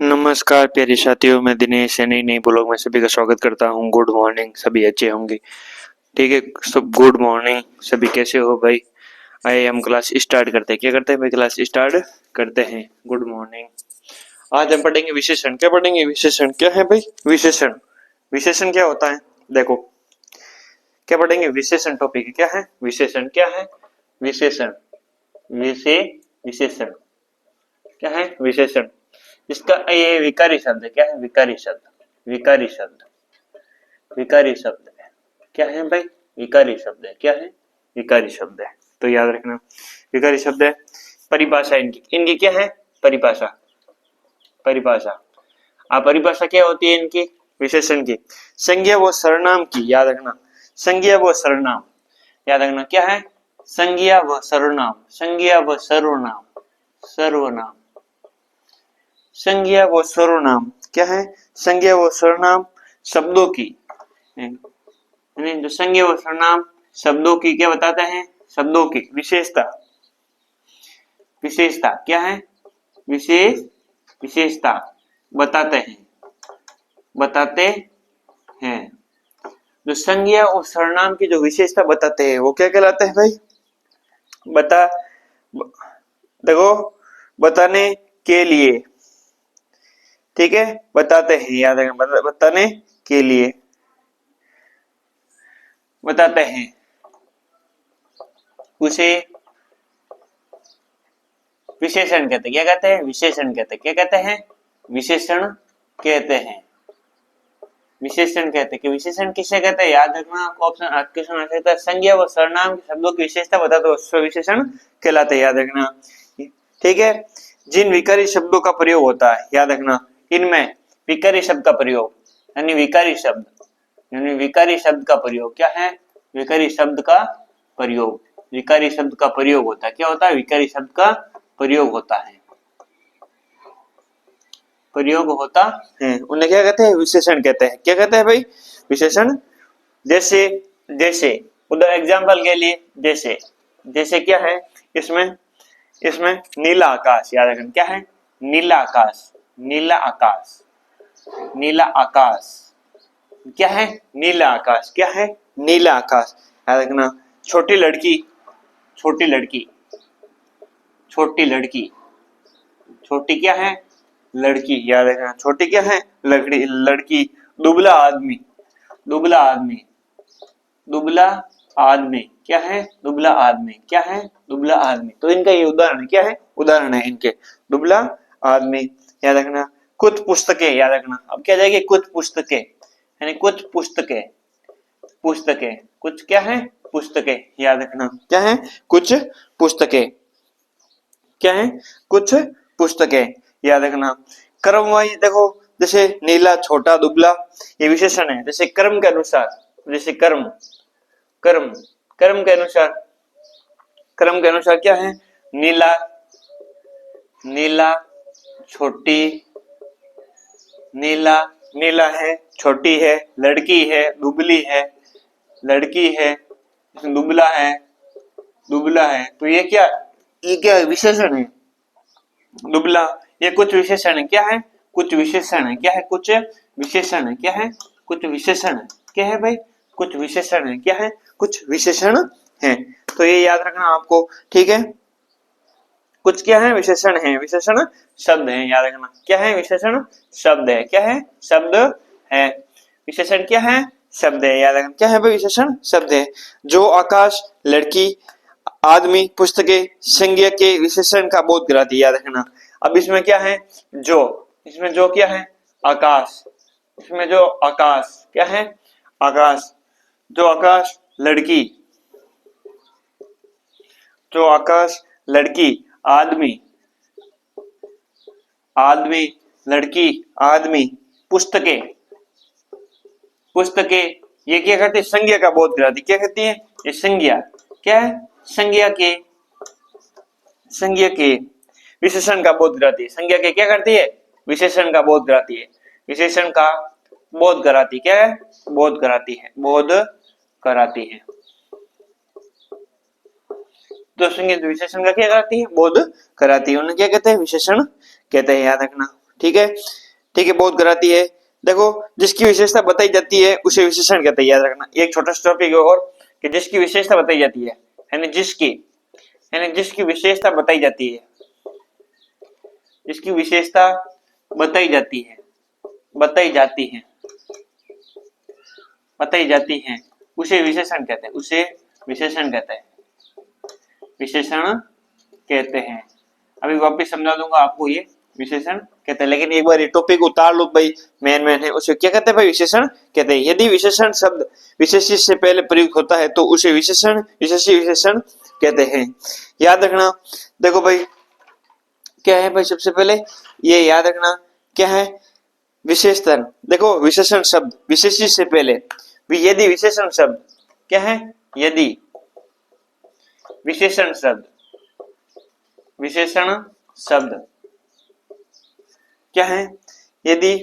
नमस्कार प्यारे साथियों, मैं दिनेश से नई ब्लॉग में सभी का स्वागत करता हूँ। गुड मॉर्निंग, सभी अच्छे होंगे। ठीक है, सब गुड मॉर्निंग। सभी कैसे हो भाई? आइए हम क्लास स्टार्ट करते हैं। क्या करते हैं भाई? क्लास स्टार्ट करते हैं। Good morning. आज हम पढ़ेंगे विशेषण। क्या पढ़ेंगे? विशेषण। क्या है भाई विशेषण? विशेषण क्या होता है? देखो क्या पढ़ेंगे? विशेषण टॉपिक क्या है? विशेषण क्या है? विशेषण विशेषण क्या है? विशेषण। इसका ये विकारी शब्द है। क्या है? विकारी शब्द। विकारी शब्द। विकारी शब्द है। क्या है भाई? विकारी शब्द है। क्या है? विकारी शब्द है। तो याद रखना विकारी शब्द है। परिभाषा इनकी क्या है? परिभाषा। परिभाषा। आप परिभाषा क्या होती है इनकी? विशेषण की संज्ञा व सर्वनाम की। याद रखना संज्ञा व सर्वनाम। याद रखना क्या है? संज्ञा व सर्वनाम। संज्ञा व सर्वनाम। सर्वनाम। संज्ञा व सर्वनाम क्या है? संज्ञा व सर्वनाम शब्दों की। जो संज्ञा व सर्वनाम शब्दों की क्या बताते हैं? शब्दों की विशेषता। विशेषता क्या है? विशेषता बताते हैं। बताते हैं। जो संज्ञा और सर्वनाम की जो विशेषता बताते हैं वो क्या कहलाते हैं भाई? देखो बताने के लिए। ठीक है, बताते हैं। याद रखना बताने के लिए बताते हैं उसे विशेषण कहते हैं। क्या कहते हैं? विशेषण कहते हैं। क्या कहते हैं? विशेषण कहते हैं। विशेषण कहते हैं कि विशेषण किसे कहते हैं? याद रखना ऑप्शन क्वेश्चन आ सकता है। संज्ञा व सर्वनाम के शब्दों की विशेषता बता दो, विशेषण कहलाते हैं। याद रखना। ठीक है, जिन विकारी शब्दों का प्रयोग होता है, याद रखना इनमें विकारी शब्द का प्रयोग यानी विकारी शब्द का प्रयोग क्या है? विकारी शब्द का प्रयोग। विकारी शब्द का प्रयोग होता है। क्या होता है? विकारी शब्द का प्रयोग होता है। प्रयोग होता है उन्हें क्या कहते हैं? विशेषण कहते हैं। क्या कहते हैं भाई? विशेषण। जैसे जैसे उदाहरण एग्जाम्पल के लिए जैसे जैसे क्या है? इसमें इसमें नीला आकाश। याद रखना क्या है? नीला आकाश। नीला आकाश। नीला आकाश क्या है? नीला आकाश। क्या है? नीला आकाश। याद रखना छोटी लड़की। छोटी लड़की। छोटी लड़की। छोटी क्या है? लड़की। याद रखना छोटी क्या है? लड़की। लड़की। दुबला आदमी। दुबला आदमी। दुबला आदमी क्या है? दुबला आदमी क्या है? दुबला आदमी। तो इनका ये उदाहरण क्या है? उदाहरण है इनके। दुबला आदमी। याद रखना कुछ पुस्तकें। याद रखना अब क्या जाएगी? कुछ पुस्तकें यानी कुछ पुस्तकें। पुस्तकें कुछ क्या है? पुस्तकें। याद रखना क्या है? कुछ पुस्तकें। क्या है? कुछ पुस्तकें। याद रखना क्रम वाइज देखो, जैसे नीला, छोटा, दुबला ये विशेषण है। जैसे क्रम के अनुसार, जैसे कर्म कर्म कर्म के अनुसार, क्रम के अनुसार क्या है? नीला। नीला छोटी। नीला नीला है, छोटी है, लड़की है, दुबली है, लड़की है, दुबला है, दुबला है। तो ये क्या विशेषण है? दुबला ये कुछ विशेषण है। क्या है? कुछ विशेषण है। क्या है? कुछ विशेषण है। क्या है? कुछ विशेषण है। क्या है भाई? कुछ विशेषण है। क्या है? कुछ विशेषण है। तो ये याद रखना आपको। ठीक है, कुछ क्या है? विशेषण है। विशेषण शब्द है। याद रखना क्या है? विशेषण शब्द है। क्या है? शब्द है। विशेषण क्या है? शब्द है। याद रखना क्या है भाई? विशेषण शब्द है। जो आकाश, लड़की, आदमी, पुस्तकें संज्ञा के विशेषण का बोध कराती है। याद रखना अब इसमें क्या है? जो इसमें जो क्या है? आकाश। इसमें जो आकाश क्या है? आकाश। जो आकाश, लड़की। जो आकाश, लड़की, आदमी। आदमी, लड़की, आदमी, पुस्तकें। पुस्तकें ये क्या करती है? संज्ञा का बोध कराती। क्या कहती है? ये संज्ञा क्या है? संज्ञा के विशेषण का बोध कराती है। संज्ञा के क्या करती है? विशेषण का बोध कराती है। विशेषण का बोध कराती क्या है? बोध कराती है। बोध कराती है। तो संज्ञा विशेषण का क्या कराती है? बोध कराती है। उन्हें क्या कहते हैं? विशेषण कहते हैं। याद रखना। ठीक है, ठीक है, बहुत घराती है। देखो जिसकी विशेषता बताई जाती है उसे विशेषण कहते हैं, याद रखना। एक छोटा सा टॉपिक और कि जिसकी विशेषता बताई जाती है, यानी जिसकी विशेषता बताई जाती है, जिसकी विशेषता बताई जाती है, बताई जाती है, बताई जाती है, उसे विशेषण कहते हैं, उसे विशेषण कहते हैं, विशेषण कहते हैं। अभी वापस समझा दूंगा आपको, ये विशेषण कहते हैं। लेकिन एक बार ये टॉपिक उतार लो भाई, मेन है, उसे क्या कहते हैं भाई? विशेषण कहते हैं। यदि विशेषण शब्द विशेषी से पहले प्रयुक्त होता है तो उसे विशेषी विशेषण कहते हैं। याद रखना। देखो भाई क्या है भाई, सबसे पहले ये याद रखना क्या है, विशेषण। देखो विशेषण शब्द विशेषी से पहले, यदि विशेषण शब्द क्या है, यदि विशेषण शब्द क्या है, यदि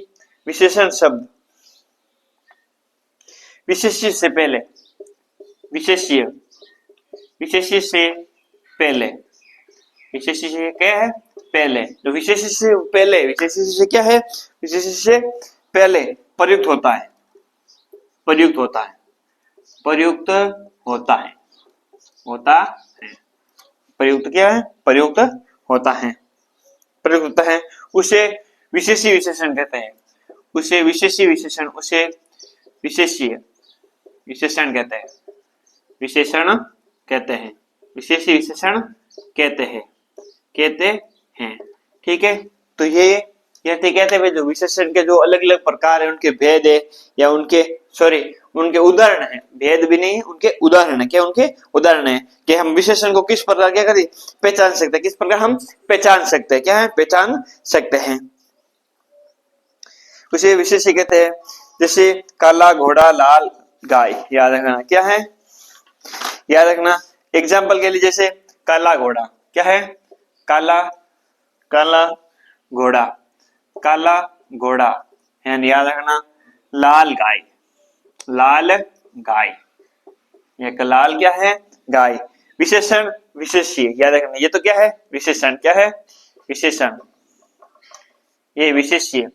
विशेषण शब्द विशेष्य से पहले, विशेष्य से पहले, विशेष्य से क्या है पहले, तो विशेष्य से पहले, विशेष्य से क्या है, विशेष्य से पहले प्रयुक्त होता है, प्रयुक्त होता है, प्रयुक्त होता है, होता है, प्रयुक्त क्या है, प्रयुक्त होता है, प्रयुक्त होता है, उसे विशेषी विशेषण कहते हैं, उसे विशेषी विशेषण, उसे विशेषीय विशेषण कहते हैं, विशेषण कहते हैं, विशेषी विशेषण कहते हैं, ठीक है। तो ये कहते हैं जो विशेषण के जो अलग अलग प्रकार है, उनके भेद है या उनके उनके उदाहरण है, भेद भी नहीं है, उनके उदाहरण है, क्या उनके उदाहरण है कि हम विशेषण को किस प्रकार क्या करें, पहचान सकते हैं, किस प्रकार हम पहचान सकते हैं, क्या है, पहचान सकते हैं, उसे विशेषी कहते हैं। जैसे काला घोड़ा लाल गाय, याद रखना क्या है, याद रखना। एग्जाम्पल के लिए जैसे काला घोड़ा क्या है, काला घोड़ा, काला घोड़ा, याद रखना। लाल गाय, लाल गाय, लाल क्या है, गाय। विशेषण विशेष्य, याद रखना, ये तो क्या है, विशेषण, क्या है, विशेषण, ये विशेष्य,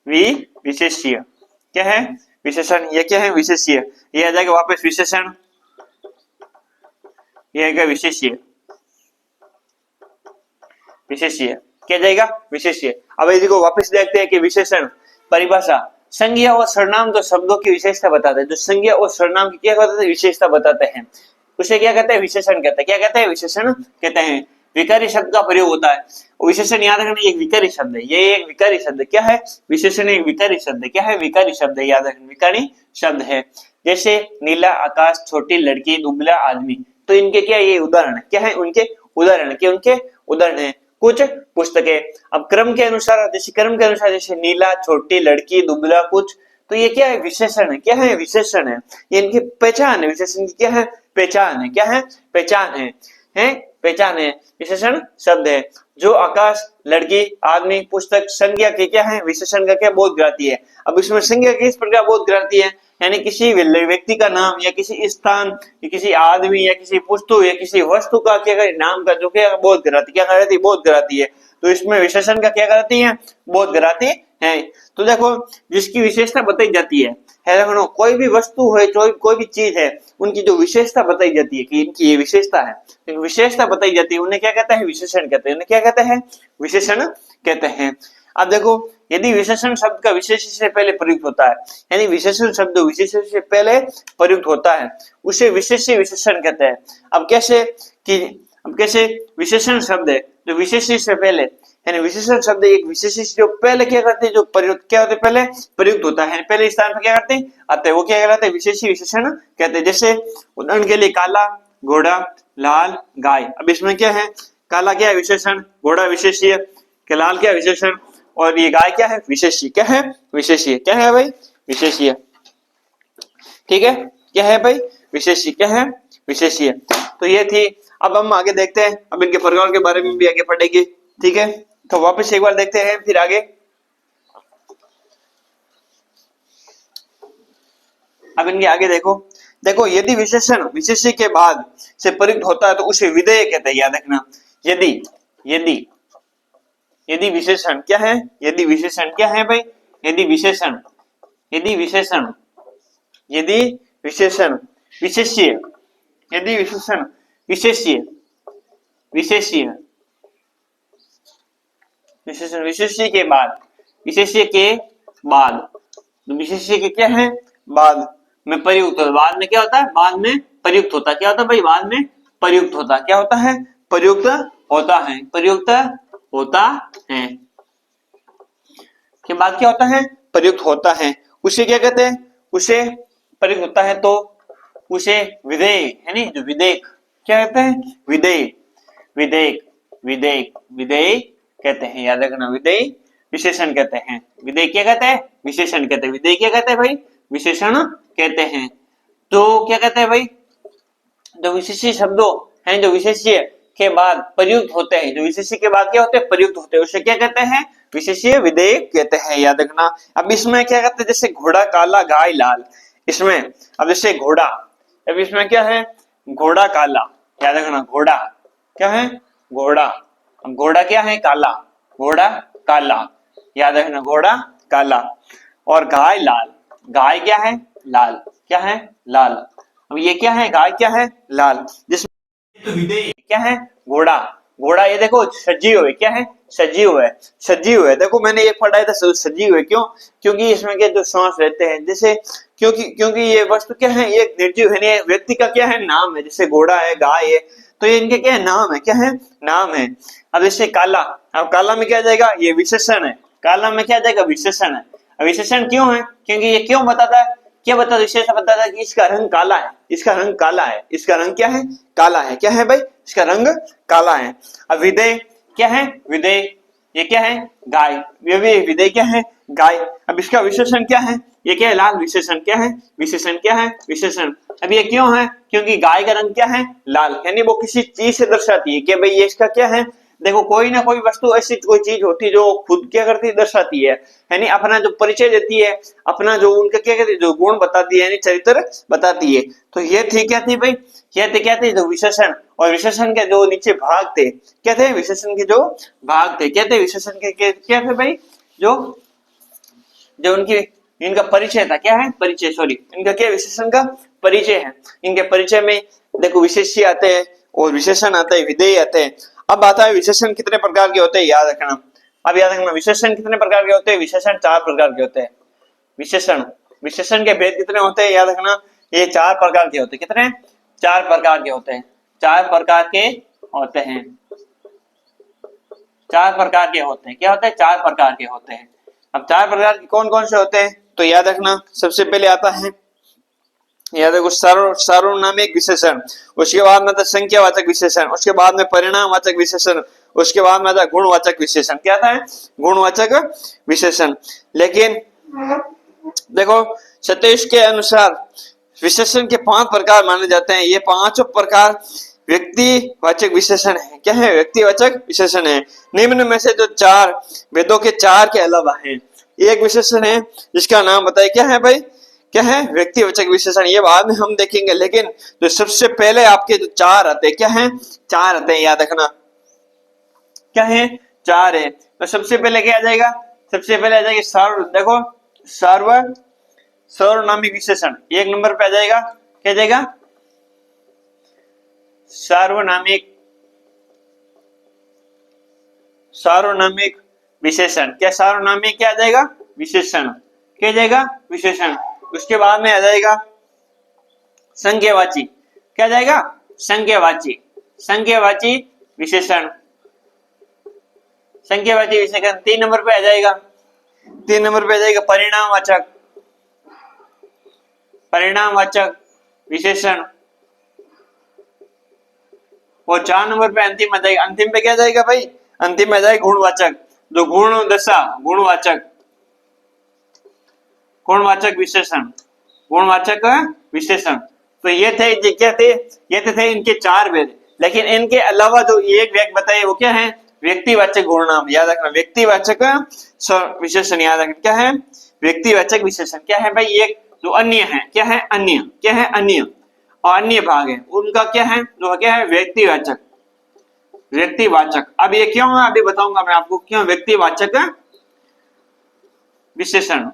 विशेष्य क्या है, विशेषण, ये क्या है, विशेष्य, ये आ जाएगा वापस विशेषण, ये आएगा विशेष्य, विशेष्य क्या जाएगा, विशेष्य। अब देखो वापस देखते हैं कि विशेषण परिभाषा, संज्ञा और सर्वनाम तो शब्दों की विशेषता बताते हैं, जो संज्ञा और सर्वनाम की क्या बताते हैं, विशेषता बताते हैं, उसे क्या कहते हैं, विशेषण कहते हैं, क्या कहते हैं, विशेषण कहते हैं। विकारी शब्द का प्रयोग होता है, विशेषण याद रखना, एक विकारी शब्द है, ये एक विकारी शब्द क्या है, विशेषण एक विकारी शब्द क्या है, विकारी शब्द है, याद रखना, विकारी शब्द है। जैसे नीला आकाश, छोटी लड़की, दुबला आदमी, तो इनके क्या ये उदाहरण है, क्या है, उनके उदाहरण, क्या उनके उदाहरण है कुछ पुस्तकें। अब क्रम के अनुसार, जैसे नीला, छोटी लड़की, दुबला, कुछ, तो ये क्या है, विशेषण है, क्या है, विशेषण है, ये इनकी पहचान है, विशेषण की क्या है, पहचान है, क्या है, पहचान है, पहचान है, विशेषण शब्द है। जो आकाश, लड़की, आदमी, पुस्तक, संज्ञा के क्या है, विशेषण का क्या बोध कराती है। अब इसमें संज्ञा किस प्रकार बोध कराती है, यानी किसी व्यक्ति का नाम या किसी स्थान या किसी आदमी या किसी पुस्तक या किसी वस्तु का क्या नाम का जो क्या बोध कराती, क्या कराती, बोध कराती है। तो इसमें विशेषण का क्या कराती है, बोध कराती है। तो देखो जिसकी विशेषता बताई जाती है देखो, कोई भी वस्तु है, कोई भी चीज है, उनकी जो विशेषता बताई जाती है कि इनकी ये विशेषता है, विशेषता बताई जाती है, उन्हें क्या कहते हैं, विशेषण कहते हैं, उन्हें क्या कहते हैं, विशेषण कहते हैं। अब देखो यदि विशेषण शब्द का विशेषण से पहले प्रयुक्त होता है, यानी विशेषण शब्द विशेषण से पहले प्रयुक्त होता है, उसे विशेष्य विशेषण कहते हैं। अब कैसे विशेषण शब्द है जो विशेष्य से पहले, यानी विशेषण शब्द एक विशेष्य जो पहले क्या करते हैं, जो प्रयुक्त क्या होते हैं, पहले प्रयुक्त होता है, पहले स्थान पर क्या करते हैं, आते हैं, वो क्या कहलाते हैं, विशेष्य विशेषण कहते हैं। जैसे उदाहरण के लिए काला घोड़ा, लाल गाय। अब इसमें क्या है, काला क्या है, विशेषण, घोड़ा विशेष्य, लाल क्या विशेषण, और ये गाय क्या है, विशेष्य, क्या है, विशेष्य, क्या है भाई, विशेष्य, ठीक है, क्या है भाई, विशेष्य, क्या है, विशेष्य। तो ये थी। अब हम आगे देखते हैं, अब इनके प्रकार के बारे में भी आगे पढ़ेंगे, ठीक है। तो वापस एक बार देखते हैं, फिर आगे। अब इनके आगे देखो यदि विशेषण विशेष्य के बाद से प्रयुक्त होता है तो उसे विधेय कहते हैं, याद रखना। यदि विशेषण क्या है, यदि विशेषण क्या है भाई, यदि विशेषण, यदि विशेषण, यदि विशेषण विशेष्य, यदि विशेषण विशेष्य, विशेष्य, विशेषण विशेष्य के बाद, विशेष्य के बाद, विशेष्य के क्या है, बाद में प्रयुक्त होता, बाद में क्या होता है, बाद में प्रयुक्त होता, क्या होता है भाई, बाद में प्रयुक्त होता, क्या होता है, प्रयुक्त होता है, प्रयुक्त होता है, के बाद क्या होता है, प्रयुक्त होता है, उसे क्या कहते हैं, उसे प्रयुक्त होता है तो उसे विधेय है नहीं, जो विधेयक क्या कहते हैं, विधेय, विधेयक, विधेयक, विधेय कहते हैं, याद रखना, विधेय विशेषण कहते हैं, विधेय क्या कहते हैं, विशेषण कहते हैं, विधेय क्या कहते हैं भाई, विशेषण कहते हैं। तो क्या कहते हैं भाई, जो विशेष्य शब्दों हैं, जो विशेष्य के बाद प्रयुक्त होते हैं, जो विशेष्य के बाद क्या होते हैं, प्रयुक्त होते हैं, उसे क्या कहते हैं, विशेष्य विधेयक कहते हैं, याद रखना। अब इसमें क्या कहते हैं, जैसे घोड़ा काला गाय लाल, इसमें अब जैसे घोड़ा, अब इसमें क्या है, घोड़ा काला, याद रखना, घोड़ा क्या है, घोड़ा, अब घोड़ा क्या है, काला, घोड़ा काला, याद रखना, घोड़ा काला, और गाय लाल, गाय क्या है, लाल, क्या है, लाल, अब ये क्या है, गाय क्या है, लाल, जिसमें तो विधेय क्या है, घोड़ा, घोड़ा ये देखो सजीव है, क्या है, सजीव है, सजीव है, देखो मैंने ये पढ़ा था, सजीव है, क्यों, क्योंकि इसमें क्या जो सांस रहते हैं, जैसे क्योंकि क्योंकि ये वस्तु क्या है, ये निर्जीव है, ये व्यक्ति का क्या है, नाम है, जैसे घोड़ा है, गाय है, तो ये इनके क्या है, नाम है, क्या है, नाम है। अब जैसे काला, अब काला में क्या जाएगा, ये विशेषण है, काला में क्या जाएगा, विशेषण है, विशेषण क्यों है, क्योंकि ये क्यों बताता है, क्या बताता, विशेषण बताता है कि इसका रंग काला है, इसका रंग काला है, इसका रंग क्या है, काला है, क्या है भाई, इसका रंग काला है। अब विधेय क्या है, विधेय ये क्या है, गाय, ये भी विधेय क्या है, गाय, अब इसका विशेषण क्या है, ये क्या है, लाल, विशेषण क्या है, विशेषण क्या है, विशेषण, अब ये क्यों है, क्योंकि गाय का रंग क्या है, लाल, यानी वो किसी चीज से दर्शाती है कि भाई ये इसका क्या है, देखो कोई ना कोई वस्तु ऐसी कोई चीज होती है जो खुद क्या करती है, दर्शाती है, यानी अपना जो परिचय देती है, अपना जो उनका क्या कहते हैं, जो गुण बताती है, यानी चरित्र बताती है। तो ये थी क्या थी भाई, क्या थे जो विशेषण, और विशेषण के जो नीचे भाग थे, क्या थे, विशेषण के जो भाग थे, क्या थे, विशेषण के क्या थे भाई, जो जो उनकी इनका परिचय था, क्या है, परिचय, सॉरी, इनका क्या, विशेषण का परिचय है, इनके परिचय में देखो विशेष्य आते हैं और विशेषण आते हैं, विधेय आते हैं। अब आता है विशेषण कितने प्रकार के होते हैं, याद रखना, अब याद रखना, विशेषण कितने प्रकार के होते हैं, विशेषण 4 प्रकार के होते हैं, विशेषण, विशेषण के भेद कितने होते हैं, याद रखना, ये 4 प्रकार के होते हैं, कितने, 4 प्रकार के होते हैं, 4 प्रकार के होते हैं, 4 प्रकार के होते हैं, क्या होते हैं, 4 प्रकार के होते हैं। अब 4 प्रकार के कौन कौन से होते हैं, तो याद रखना, सबसे पहले आता है, याद रखो, सार्वनामिक विशेषण, उसके बाद में आता संख्यावाचक विशेषण, उसके बाद में परिणामवाचक विशेषण, उसके बाद में आता गुणवाचक विशेषण, क्या था है, गुणवाचक विशेषण। लेकिन देखो सतीश के अनुसार विशेषण के 5 प्रकार माने जाते हैं, ये 5 प्रकार व्यक्तिवाचक विशेषण है, क्या है, व्यक्तिवाचक विशेषण है। निम्न में से जो 4 वेदों के 4 के अलावा है, एक विशेषण है जिसका नाम बताइए, क्या है भाई, क्या है, व्यक्तिवाचक विशेषण, ये बाद में हम देखेंगे, लेकिन जो सबसे पहले आपके जो 4 आते हैं, क्या है, 4 आते हैं, याद रखना, क्या है, 4 है। तो सबसे पहले क्या आ जाएगा, सबसे पहले आ जाएगा सर्व, देखो सर्वनामिक विशेषण 1 नंबर पे आ जाएगा, क्या जाएगा, सार्वनामिक, सार्वनामिक विशेषण, क्या सार्वनामिक क्या आ जाएगा, विशेषण, क्या जाएगा, विशेषण। उसके बाद में आ जाएगा संख्यावाची, क्या जाएगा, संख्यावाची, संख्यावाची विशेषण, संख्यावाची विशेषण 3 नंबर पे आ जाएगा, 3 नंबर पे आ जाएगा परिणामवाचक, परिणामवाचक विशेषण, और 4 नंबर पे अंतिम आ जाएगा, अंतिम पे क्या जाएगा भाई, अंतिम आ जाएगा गुणवाचक, जो गुण दशा, गुणवाचक, गुणवाचक विशेषण, गुणवाचक विशेषण। तो ये थे, क्या थे, ये थे इनके 4 भेद, लेकिन इनके अलावा जो एक व्यक्ति बताए वो क्या है, व्यक्तिवाचक गुणनाम, याद रखना, व्यक्तिवाचक विशेषण, याद रखना, क्या है, व्यक्तिवाचक विशेषण, क्या है भाई, एक जो अन्य है, क्या है, अन्य, क्या है, अन्य, और अन्य भाग है उनका क्या है, जो क्या है, व्यक्तिवाचक, व्यक्तिवाचक। अब ये क्यों है अभी बताऊंगा मैं आपको, क्यों व्यक्तिवाचक विशेषण।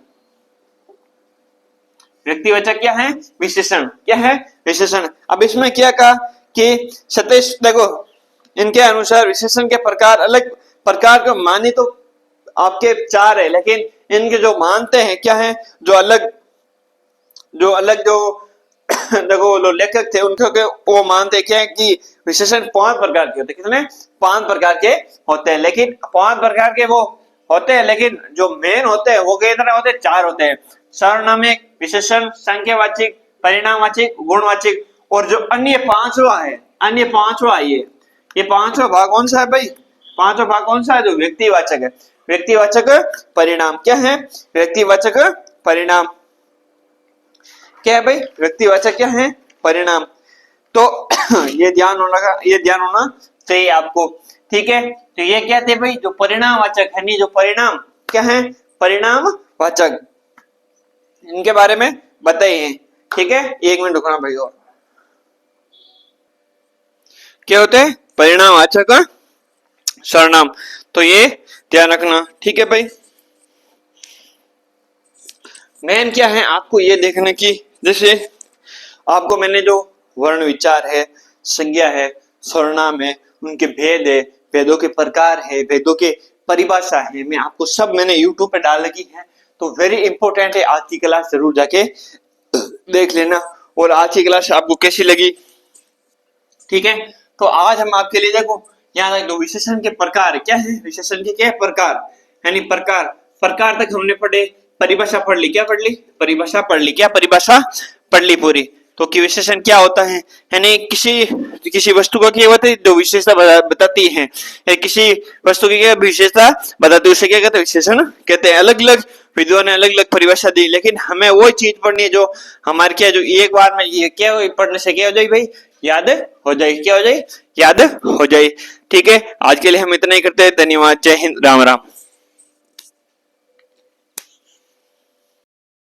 व्यक्तिवाचक क्या है? विशेषण। क्या है? विशेषण। अब इसमें क्या कहा कि सतीश देखो, इनके अनुसार विशेषण के प्रकार अलग प्रकार को माने तो आपके 4 है, लेकिन इनके जो मानते हैं क्या है, जो अलग जो देखो जो लेखक थे उनके वो मानते क्या है कि विशेषण 5 प्रकार के होते हैं। कितने? 5 प्रकार के होते हैं, लेकिन 5 प्रकार के वो होते हैं, लेकिन जो मेन होते हैं वो कितने होते हैं? 4 होते हैं। सर्वनामिक, विशेषण, संख्यावाचक, परिणामवाचक, गुणवाचक, और जो अन्य 5वां है, अन्य 5वां ये 5वां भाग कौन सा है भाई? 5वां भाग कौन सा है? जो व्यक्तिवाचक है। व्यक्तिवाचक परिणाम। क्या है? व्यक्तिवाचक परिणाम। क्या है भाई? व्यक्तिवाचक क्या है? परिणाम। तो ये ध्यान होना चाहिए आपको। ठीक है, तो ये क्या थे भाई? जो परिणामवाचक है, नहीं जो परिणाम क्या है? परिणामवाचक, इनके बारे में बताइए। ठीक है, 1 मिनट रुकना भाई। और क्या होते हैं? परिणामवाचक सर्वनाम। तो ये ध्यान रखना। ठीक है भाई, मेन क्या है आपको ये देखने की, जैसे आपको मैंने जो वर्ण विचार है, संज्ञा है, सर्वनाम है, उनके भेद है, भेदों के प्रकार है, भेदों के परिभाषा है, मैं आपको सब मैंने YouTube पे डाल रखी है। तो वेरी इंपॉर्टेंट है, आज की क्लास जरूर जाके देख लेना। और आज की क्लास आपको कैसी लगी? ठीक है, तो आज हम आपके लिए देखो यहाँ तक दो विशेषण के प्रकार क्या है, विशेषण के क्या प्रकार, यानी प्रकार तक हमने पढ़े, परिभाषा पढ़ ली, क्या पढ़ ली? परिभाषा पढ़ ली, क्या परिभाषा पढ़ ली पूरी। तो कि विशेषण क्या होता है, यानी किसी वस्तु को क्या होती है? जो विशेषता बताती है, या किसी वस्तु की क्या विशेषता बताती है, उसे क्या कहते हैं? विशेषण कहते हैं। अलग अलग विद्वानों ने अलग अलग परिभाषा दी, लेकिन हमें वो चीज पढ़नी है जो हमारे क्या, जो एक बार में ये क्या पढ़ने से क्या हो जाए भाई? याद हो जाए। क्या हो जाए? याद हो जाए। ठीक है, आज के लिए हम इतना ही करते हैं। धन्यवाद। जय हिंद। राम राम।